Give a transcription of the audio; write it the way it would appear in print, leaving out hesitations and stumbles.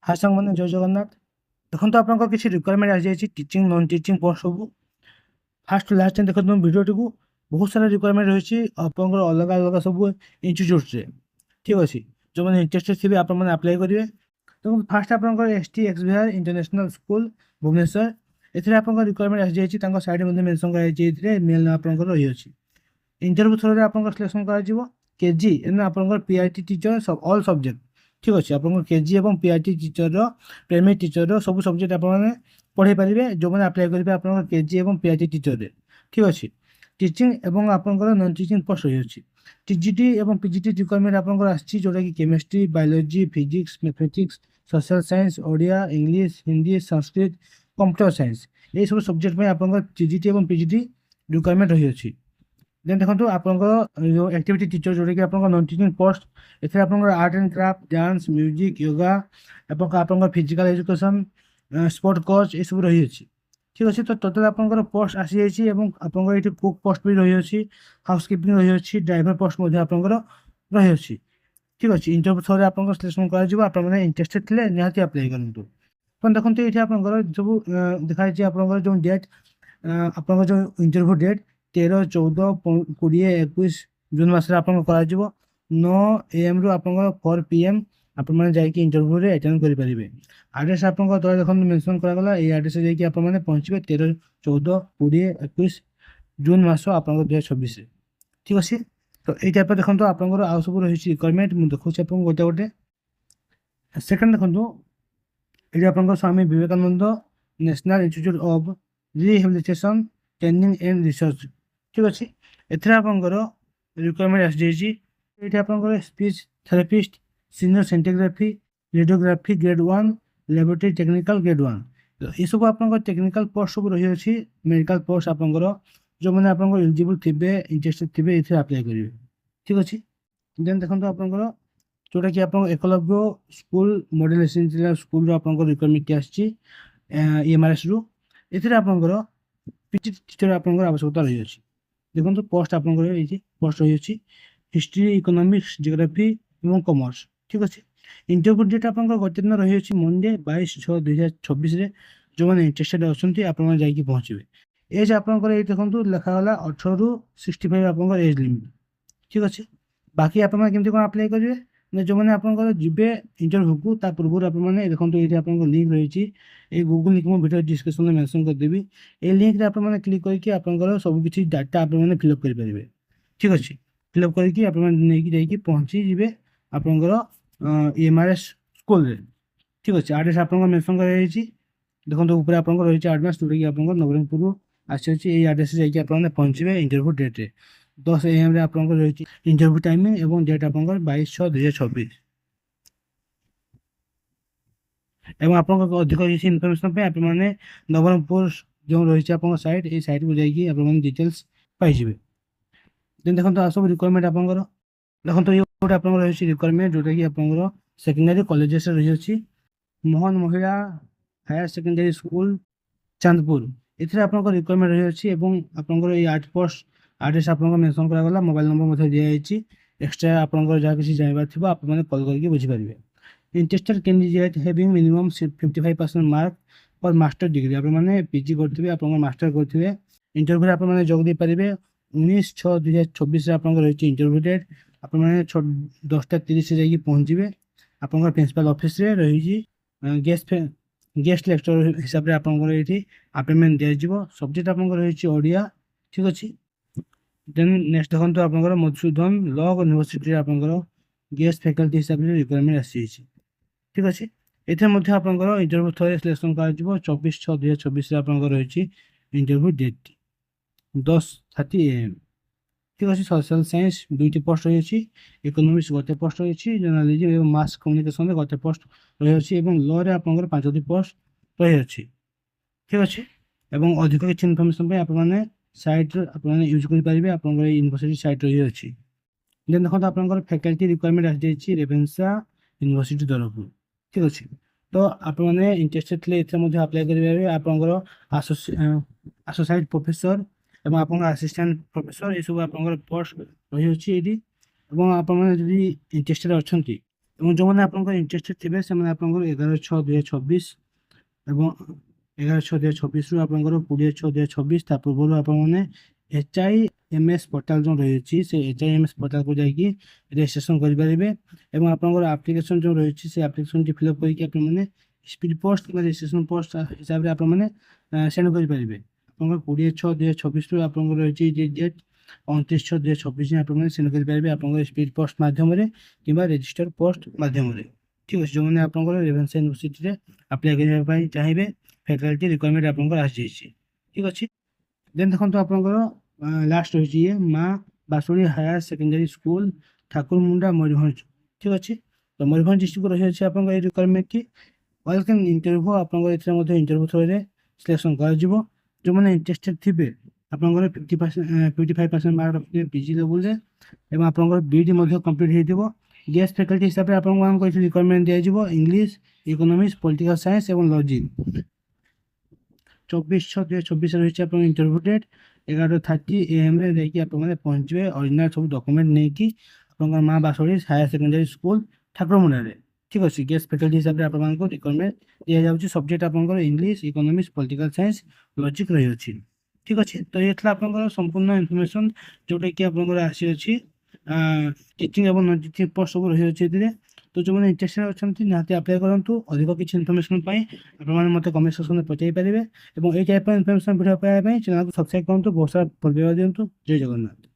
हाय साଙ୍ଗମାନେ ଜୟ ଜଗନ୍ନାଥ। ଦେଖନ୍ତୁ ଆପଣଙ୍କର କିଛି ରିକ୍ୱାରମେଣ୍ଟ ଆସିଯାଇଛି ଟିଚିଂ ନନ୍ ଟିଚିଂ ପୋଷ୍ଟ ସବୁ। ଫାର୍ଷ୍ଟ ଟୁ ଲାଷ୍ଟ ଦେଖନ୍ତୁ ଭିଡ଼ିଓଟିକୁ। ବହୁତ ସାରା ରିକ୍ୱାରମେଣ୍ଟ ରହିଛି ଆପଣଙ୍କର ଅଲଗା ଅଲଗା ସବୁ ଇନଷ୍ଟିଚ୍ୟୁଟ୍ସରେ। ଠିକ୍ ଅଛି, ଯେଉଁମାନେ ଇଣ୍ଟରେଷ୍ଟେଡ୍ ଥିବେ ଆପଣମାନେ ଆପ୍ଲାଏ କରିବେ। ତେଣୁ ଫାର୍ଷ୍ଟ ଆପଣଙ୍କର ST XVR international school Bhubaneswar, ଏଥିରେ ଆପଣଙ୍କର ରିକ୍ୱାରମେଣ୍ଟ ଆସିଯାଇଛି। ତାଙ୍କ ସାଇଡ଼୍ ମଧ୍ୟ ମେନସନ୍ କରାଯାଇଛି, ଏଥିରେ ମେଲ୍ ଆପଣଙ୍କର ରହିଅଛି। ଇଣ୍ଟରଭ୍ୟୁ ଥ୍ରୋରେ ଆପଣଙ୍କର ସିଲେକ୍ସନ୍ କରାଯିବ। KG ଆପଣଙ୍କର PIT ଟିଚର ଅଲ୍ ସବଜେକ୍ଟ। ଠିକ୍ ଅଛି, ଆପଣଙ୍କର KG ଏବଂ PIT ଟିଚରର ପ୍ରାଇମେରୀ ଟିଚରର ସବୁ ସବଜେକ୍ଟ ଆପଣମାନେ ପଢ଼ାଇ ପାରିବେ, ଯେଉଁମାନେ ଆପ୍ଲାଏ କରିବେ ଆପଣଙ୍କର KG ଏବଂ PIT ଟିଚରରେ। ଠିକ୍ ଅଛି, ଟିଚିଂ ଏବଂ ଆପଣଙ୍କର ନନ୍ ଟିଚିଂ ପୋଷ୍ଟ ରହିଅଛି। TGT ଏବଂ PGT ରିକ୍ୱାରମେଣ୍ଟ ଆପଣଙ୍କର ଆସିଛି, ଯେଉଁଟାକି chemistry, biology, physics, mathematics, social science, Odia, English, Hindi, Sanskrit, computer science, ଏହିସବୁ ସବଜେକ୍ଟ ପାଇଁ ଆପଣଙ୍କର TGT ଏବଂ PGT ରିକ୍ୱାରମେଣ୍ଟ ରହିଅଛି। ଦେନ୍ ଦେଖନ୍ତୁ ଆପଣଙ୍କର ଯେଉଁ ଆକ୍ଟିଭିଟି ଟିଚର, ଯେଉଁଟାକି ଆପଣଙ୍କ ନନ୍ ଟିଚିଂ ପୋଷ୍ଟ, ଏଥିରେ ଆପଣଙ୍କର art and craft, dance, music, yoga ଏବଂ ଆପଣଙ୍କର ଫିଜିକାଲ ଏଜୁକେସନ୍, ସ୍ପୋର୍ଟ କୋଚ୍ ଏସବୁ ରହିଅଛି। ଠିକ୍ ଅଛି, ତ ଟୋଟାଲ୍ ଆପଣଙ୍କର ପୋଷ୍ଟ ଆସିଯାଇଛି ଏବଂ ଆପଣଙ୍କର ଏଠି କୁକ୍ ପୋଷ୍ଟ ବି ରହିଅଛି, ହାଉସ୍ କିପିଂ ରହିଅଛି, ଡ୍ରାଇଭର ପୋଷ୍ଟ ମଧ୍ୟ ଆପଣଙ୍କର ରହିଅଛି। ଠିକ୍ ଅଛି, ଇଣ୍ଟରଭ୍ୟୁ ଥ୍ରୋରେ ଆପଣଙ୍କର ସିଲେକ୍ସନ୍ କରାଯିବ। ଆପଣମାନେ ଇଣ୍ଟରେଷ୍ଟେଡ୍ ଥିଲେ ନିହାତି ଆପ୍ଲାଏ କରନ୍ତୁ। ଆପଣ ଦେଖନ୍ତୁ ଏଇଠି ଆପଣଙ୍କର ସବୁ ଦେଖାଯାଇଛି ଆପଣଙ୍କର ଯେଉଁ ଡେଟ୍, ଆପଣଙ୍କର ଯେଉଁ ଇଣ୍ଟରଭ୍ୟୁ ଡେଟ୍ 13, 14, 20, 21 ଜୁନ୍ ମାସରେ ଆପଣଙ୍କର କରାଯିବ। 9 AM ରୁ ଆପଣଙ୍କର 4 PM ଆପଣମାନେ ଯାଇକି ଇଣ୍ଟରଭ୍ୟୁରେ ଆଟେଣ୍ଡ କରିପାରିବେ। ଆଡ୍ରେସ୍ ଆପଣଙ୍କ ତଳେ ଦେଖନ୍ତୁ ମେନସନ୍ କରାଗଲା, ଏଇ ଆଡ୍ରେସ୍ରେ ଯାଇକି ଆପଣମାନେ ପହଞ୍ଚିବେ 13, 14, 20, 21 ଜୁନ୍ ମାସ ଆପଣଙ୍କର 2026ରେ। ଠିକ୍ ଅଛି, ତ ଏଇ ଟାଇପ୍ର ଦେଖନ୍ତୁ ଆପଣଙ୍କର ଆଉ ସବୁ ରହିଛି ରିକ୍ୱାରମେଣ୍ଟ। ମୁଁ ଦେଖାଉଛି ଆପଣଙ୍କୁ ଗୋଟେ ଗୋଟେ। ସେକେଣ୍ଡ ଦେଖନ୍ତୁ, ଏଠି ଆପଣଙ୍କର Swami Vivekananda national institute of rehabilitation training and research. ଠିକ୍ ଅଛି, ଏଥିରେ ଆପଣଙ୍କର ରିକ୍ୱାରମେଣ୍ଟ ଆସିଯାଇଛି। ଏଇଠି ଆପଣଙ୍କର speech therapist, senior scintigraphy, radiography grade 1, laboratory technical grade 1, ଏସବୁ ଆପଣଙ୍କର ଟେକ୍ନିକାଲ ପୋଷ୍ଟ ସବୁ ରହିଅଛି। ମେଡ଼ିକାଲ ପୋଷ୍ଟ ଆପଣଙ୍କର ଯେଉଁମାନେ ଆପଣଙ୍କର ଏଲିଜିବୁଲ୍ ଥିବେ, ଇଣ୍ଟରେଷ୍ଟେଡ୍ ଥିବେ, ଏଥିରେ ଆପ୍ଲାଏ କରିବେ। ଠିକ୍ ଅଛି, ଦେନ୍ ଦେଖନ୍ତୁ ଆପଣଙ୍କର ଯେଉଁଟାକି ଆପଣଙ୍କ ଏକଲବ୍ୟ ସ୍କୁଲ ମଡେଲ ରେସିଡେନ୍ସିଆଲ ସ୍କୁଲର ଆପଣଙ୍କର ରିକ୍ୱାରମେଣ୍ଟଟି ଆସିଛି EMRSରୁ। ଏଥିରେ ଆପଣଙ୍କର PG ଟିଚର ଆପଣଙ୍କର ଆବଶ୍ୟକତା ରହିଅଛି। ଦେଖନ୍ତୁ ପୋଷ୍ଟ ଆପଣଙ୍କର ଏଇଠି ପୋଷ୍ଟ ରହିଅଛି, ହିଷ୍ଟ୍ରି, ଇକୋନୋମିକ୍ସ, ଜିଓଗ୍ରାଫି ଏବଂ କମର୍ସ। ଠିକ୍ ଅଛି, ଇଣ୍ଟରଭ୍ୟୁ ଡେଟ୍ ଆପଣଙ୍କର ଗୋଟେ ଦିନ ରହିଅଛି ମଣ୍ଡେ 22/6/2026ରେ। ଯେଉଁମାନେ ଇଣ୍ଟରେଷ୍ଟେଡ୍ ଅଛନ୍ତି ଆପଣମାନେ ଯାଇକି ପହଞ୍ଚିବେ। ଏଜ୍ ଆପଣଙ୍କର ଏଇଠି ଦେଖନ୍ତୁ ଲେଖାଗଲା 18 ରୁ 65 ଆପଣଙ୍କର ଏଜ୍ ଲିମିଟ୍। ଠିକ୍ ଅଛି, ବାକି ଆପଣମାନେ କେମିତି କ'ଣ ଆପ୍ଲାଏ କରିବେ ନା, ଯେଉଁମାନେ ଆପଣଙ୍କର ଯିବେ ଇଣ୍ଟରଭ୍ୟୁକୁ ତା ପୂର୍ବରୁ ଆପଣମାନେ ଦେଖନ୍ତୁ ଏଇଠି ଆପଣଙ୍କ ଲିଙ୍କ୍ ରହିଛି। ଏଇ ଗୁଗୁଲ୍ ଲିଙ୍କ୍ ମୁଁ ଭିଡ଼ିଓ ଡିସ୍କ୍ରିପ୍ସନରେ ମେନସନ୍ କରିଦେବି। এই লিଙ୍କରେ ଆପଣମାନେ କ୍ଲିକ୍ କରିକି ଆପଣଙ୍କର ସବୁକିଛି ଡାଟା ଆପଣମାନେ ଫିଲ୍ଅପ୍ କରିପାରିବେ। ଠିକ୍ ଅଛି, ଫିଲ୍ଅପ୍ କରିକି ଆପଣମାନେ ନେଇକି ଯାଇକି ପହଞ୍ଚିଯିବେ ଆପଣଙ୍କର EMRS ସ୍କୁଲରେ। ଠିକ୍ ଅଛି, ଆଡ୍ରେସ୍ ଆପଣଙ୍କର ମେନସନ୍ କରାଯାଇଛି। ଦେଖନ୍ତୁ ଉପରେ ଆପଣଙ୍କର ରହିଛି ଆଡ୍ରେସ୍, ଯେଉଁଟାକି ଆପଣଙ୍କର ନବରଙ୍ଗପୁରରୁ ଆସିଅଛି। ଏଇ ଆଡ୍ରେସ୍ରେ ଯାଇକି ଆପଣମାନେ ପହଞ୍ଚିବେ ଇଣ୍ଟରଭ୍ୟୁ ଡେଟ୍ରେ। 10 AM ଆପଣଙ୍କର ରହିଛି ଇଣ୍ଟରଭ୍ୟୁ ଟାଇମିଂ ଏବଂ ଡେଟ୍ ଆପଣଙ୍କର 22/6/2026। ଏବଂ ଆପଣଙ୍କ ଅଧିକ କିଛି ଇନଫର୍ମେସନ୍ ପାଇଁ ଆପଣମାନେ ନବରଙ୍ଗପୁର ଯେଉଁ ରହିଛି ଆପଣଙ୍କ ସାଇଟ୍, ଏଇ ସାଇଟ୍କୁ ଯାଇକି ଆପଣମାନେ ଡିଟେଲ୍ସ ପାଇଯିବେ। ଦେନ୍ ଦେଖନ୍ତୁ ଆଉ ସବୁ ରିକ୍ୱାରମେଣ୍ଟ ଆପଣଙ୍କର ଦେଖନ୍ତୁ, ଇଏ ଗୋଟେ ଆପଣଙ୍କର ରହିଛି ରିକ୍ୱାରମେଣ୍ଟ, ଯେଉଁଟାକି ଆପଣଙ୍କର ସେକେଣ୍ଡାରୀ କଲେଜେସରେ ରହିଅଛି। ମୋହନ ମହିଳା ହାୟର ସେକେଣ୍ଡାରୀ ସ୍କୁଲ ଚାନ୍ଦପୁର, ଏଥିରେ ଆପଣଙ୍କ ରିକ୍ୱାରମେଣ୍ଟ ରହିଅଛି। ଏବଂ ଆପଣଙ୍କର ଏଇ 8 ପୋଷ୍ଟ ଆଡ୍ରେସ୍ ଆପଣଙ୍କ ମେନସନ୍ କରାଗଲା, ମୋବାଇଲ ନମ୍ବର ମଧ୍ୟ ଦିଆଯାଇଛି। ଏକ୍ସଟ୍ରା ଆପଣଙ୍କର ଯାହା କିଛି ଜାଣିବାର ଥିବ ଆପଣମାନେ କଲ୍ କରିକି ବୁଝିପାରିବେ। Interested candidate having minimum 55% mark for master degree, ଆପଣମାନେ PG କରିଥିବେ, ଆପଣଙ୍କର ମାଷ୍ଟର କରିଥିବେ। ଇଣ୍ଟରଭ୍ୟୁରେ ଆପଣମାନେ ଯୋଗ ଦେଇପାରିବେ। 19/6/2026ରେ ଆପଣଙ୍କର ରହିଛି ଇଣ୍ଟରଭ୍ୟୁ ଡେଟ୍। ଆପଣମାନେ 10:30ରେ ଯାଇକି ପହଞ୍ଚିବେ। ଆପଣଙ୍କର ପ୍ରିନ୍ସିପାଲ ଅଫିସରେ ରହିଛି। ଗେଷ୍ଟ ଲେକ୍ଚର ହିସାବରେ ଆପଣଙ୍କର ଏଇଠି ଆପଏଣ୍ଟମେଣ୍ଟ ଦିଆଯିବ। ସବଜେକ୍ଟ ଆପଣଙ୍କର ରହିଛି ଓଡ଼ିଆ। ଠିକ୍ ଅଛି, ଦେନ୍ ନେକ୍ସଟ ଦେଖନ୍ତୁ ଆପଣଙ୍କର ମଧୁସୂଦନ ଲ ୟୁନିଭର୍ସିଟିରେ ଆପଣଙ୍କର ଗେଷ୍ଟ ଫ୍ୟାକଲ୍ଟି ହିସାବରେ ରିକ୍ୱାରମେଣ୍ଟ ଆସିଯାଇଛି। ଠିକ୍ ଅଛି, ଏଥିରେ ମଧ୍ୟ ଆପଣଙ୍କର ଇଣ୍ଟରଭ୍ୟୁ ଥରେ ସିଲେକ୍ସନ୍ କରାଯିବ। 24/6/2026ରେ ଆପଣଙ୍କର ରହିଛି ଇଣ୍ଟରଭ୍ୟୁ ଡେଟ୍ 10:30 AM। ଠିକ୍ ଅଛି, ସୋସିଆଲ ସାଇନ୍ସ 2ଟି ପୋଷ୍ଟ ରହିଅଛି, ଇକୋନୋମିକ୍ସ ଗୋଟେ ପୋଷ୍ଟ ରହିଛି, ଜର୍ଣ୍ଣାଲିଜିମ୍ ଏବଂ ମାସ୍ କମ୍ୟୁନିକେସନରେ ଗୋଟେ ପୋଷ୍ଟ ରହିଅଛି ଏବଂ ଲରେ ଆପଣଙ୍କର 5ଟି ପୋଷ୍ଟ ରହିଅଛି। ଠିକ୍ ଅଛି, ଏବଂ ଅଧିକ କିଛି ଇନଫର୍ମେସନ୍ ପାଇଁ ଆପଣମାନେ ସାଇଟ୍ରେ ଆପଣମାନେ ୟୁଜ୍ କରିପାରିବେ, ଆପଣଙ୍କର ଏଇ ୟୁନିଭର୍ସିଟି ସାଇଟ୍ ରହିଅଛି। ଦେନ୍ ଦେଖନ୍ତୁ ଆପଣଙ୍କର ଫ୍ୟାକଲ୍ଟି ରିକ୍ୱାରମେଣ୍ଟ ଆସିଯାଇଛି ରେଭେନ୍ସା ୟୁନିଭର୍ସିଟି ତରଫରୁ। ଠିକ୍ ଅଛି, ତ ଆପଣମାନେ ଇଣ୍ଟରେଷ୍ଟେଡ୍ ଥିଲେ ଏଥିରେ ମଧ୍ୟ ଆପ୍ଲାଏ କରିପାରିବେ। ଆପଣଙ୍କର ଆସୋସିଏଟ୍ ପ୍ରଫେସର ଏବଂ ଆପଣଙ୍କର ଆସିଷ୍ଟାଣ୍ଟ ପ୍ରଫେସର ଏସବୁ ଆପଣଙ୍କର ପୋଷ୍ଟ ରହିଅଛି ଏଇଠି। ଏବଂ ଆପଣମାନେ ଯଦି ଇଣ୍ଟରେଷ୍ଟେଡ୍ ଅଛନ୍ତି এবং ଯେଉଁମାନେ ଆପଣଙ୍କର ଇଣ୍ଟରେଷ୍ଟେଡ୍ ଥିବେ ସେମାନେ ଆପଣଙ୍କର 11/6/2026 ଏବଂ 11/6/2026ରୁ ଆପଣଙ୍କର 20/6/2026 ତା ପୂର୍ବରୁ ଆପଣମାନେ HIMS ପୋର୍ଟାଲ ଯେଉଁ ରହିଛି ସେ HIMS ପୋର୍ଟାଲକୁ ଯାଇକି ରେଜିଷ୍ଟ୍ରେସନ କରିପାରିବେ ଏବଂ ଆପଣଙ୍କର ଆପ୍ଲିକେସନ ଯେଉଁ ରହିଛି ସେ ଆପ୍ଲିକେସନଟି ଫିଲ୍ଅପ୍ କରିକି ଆପଣମାନେ ସ୍ପିଡ୍ ପୋଷ୍ଟ କିମ୍ବା ରେଜିଷ୍ଟ୍ରେସନ ପୋଷ୍ଟ ହିସାବରେ ଆପଣମାନେ ସେଣ୍ଡ କରିପାରିବେ। ଆପଣଙ୍କର 20/6/2026ରୁ ଆପଣଙ୍କର ରହିଛି ଯେ ଡେଟ୍ 29/6/2026 ଆପଣମାନେ ସେଣ୍ଡ କରିପାରିବେ ଆପଣଙ୍କର ସ୍ପିଡ୍ ପୋଷ୍ଟ ମାଧ୍ୟମରେ କିମ୍ବା ରେଜିଷ୍ଟର ପୋଷ୍ଟ ମାଧ୍ୟମରେ। ଠିକ୍ ଅଛି, ଯେଉଁମାନେ ଆପଣଙ୍କର ରେଭେନ୍ସା ୟୁନିଭର୍ସିଟିରେ ଆପ୍ଲାଏ କରିବା ପାଇଁ ଚାହିଁବେ ଫ୍ୟାକଲ୍ଟି ରିକ୍ୱାରମେଣ୍ଟ ଆପଣଙ୍କର ଆସିଯାଇଛି। ଠିକ୍ ଅଛି, ଦେନ୍ ଦେଖନ୍ତୁ ଆପଣଙ୍କର ଲାଷ୍ଟ ରହିଛି ଇଏ Maa Basuli higher secondary school Thakurmunda Mayurbhanj. ଠିକ୍ ଅଛି, ତ ମୟୂରଭଞ୍ଜ ଡିଷ୍ଟ୍ରିକ୍ଟ ରହିଅଛି ଆପଣଙ୍କ ଏଇ ରିକ୍ୱାରମେଣ୍ଟଟି। ୱେଲକମ୍ ଇଣ୍ଟରଭ୍ୟୁ ଆପଣଙ୍କର ଏଥିରେ ମଧ୍ୟ ଇଣ୍ଟରଭ୍ୟୁ ଥ୍ରୋରେ ସିଲେକ୍ସନ୍ କରାଯିବ। ଯେଉଁମାନେ ଇଣ୍ଟରେଷ୍ଟେଡ୍ ଥିବେ ଆପଣଙ୍କର 55% ମାର୍କ ରଖିଥିବେ PG ଲେବୁଲରେ ଏବଂ ଆପଣଙ୍କର BD ମଧ୍ୟ କମ୍ପ୍ଲିଟ୍ ହେଇଥିବ। ଗେଷ୍ଟ ଫ୍ୟାକଲ୍ଟି ହିସାବରେ ଆପଣଙ୍କୁ ଏଠି ରିକ୍ୱାରମେଣ୍ଟ ଦିଆଯିବ ଇଂଲିଶ, ଇକୋନୋମିକ୍ସ, ପଲିଟିକାଲ ସାଇନ୍ସ ଏବଂ ଲଜିକ୍। 24/6/2026 ରହିଛି ଆପଣଙ୍କ ଇଣ୍ଟରଭ୍ୟୁ ଡେଟ୍। 11:30 AM ଯାଇକି ଆପଣମାନେ ପହଞ୍ଚିବେ ଅରିଜିନାଲ ସବୁ ଡକୁମେଣ୍ଟ ନେଇକି ଆପଣଙ୍କର ମା ବାସୁଳି ହାୟର ସେକେଣ୍ଡାରୀ ସ୍କୁଲ ଠାକୁରମୁଣ୍ଡାରେ। ଠିକ୍ ଅଛି, ଗେଷ୍ଟ ଫ୍ୟାକଲ୍ଟି ହିସାବରେ ଆପଣଙ୍କୁ ରିକ୍ୱାରମେଣ୍ଟ ଦିଆଯାଉଛି। ସବଜେକ୍ଟ ଆପଣଙ୍କର English, economics, political science, logic ରହିଅଛି। ଠିକ୍ ଅଛି, ତ ଇଏ ଥିଲା ଆପଣଙ୍କର ସମ୍ପୂର୍ଣ୍ଣ ଇନଫର୍ମେସନ୍ ଯେଉଁଟାକି ଆପଣଙ୍କର ଆସିଅଛି ଟିଚିଂ ଏବଂ ନନ୍ ଟିଚିଂ ପୋଷ୍ଟ ସବୁ ରହିଅଛି ଏଥିରେ। ତ ଯେଉଁମାନେ ଇଣ୍ଟରେଷ୍ଟେଡ୍ ଅଛନ୍ତି ନିହାତି ଆପ୍ଲାଏ କରନ୍ତୁ। ଅଧିକ କିଛି ଇନଫର୍ମେସନ୍ ପାଇଁ ଆପଣମାନେ ମୋତେ କମେଣ୍ଟ ସେକ୍ସନରେ ପଚାରି ପାରିବେ ଏବଂ ଏଇ ଟାଇପ୍ର ଇନଫର୍ମେସନ୍ ଭିଡ଼ିଓ ପାଇବା ପାଇଁ ଚ୍ୟାନେଲକୁ ସବସ୍କ୍ରାଇବ୍ କରନ୍ତୁ। ବହୁତ ସାରା ଫଲୋ ଦିଅନ୍ତୁ। ଜୟ ଜଗନ୍ନାଥ।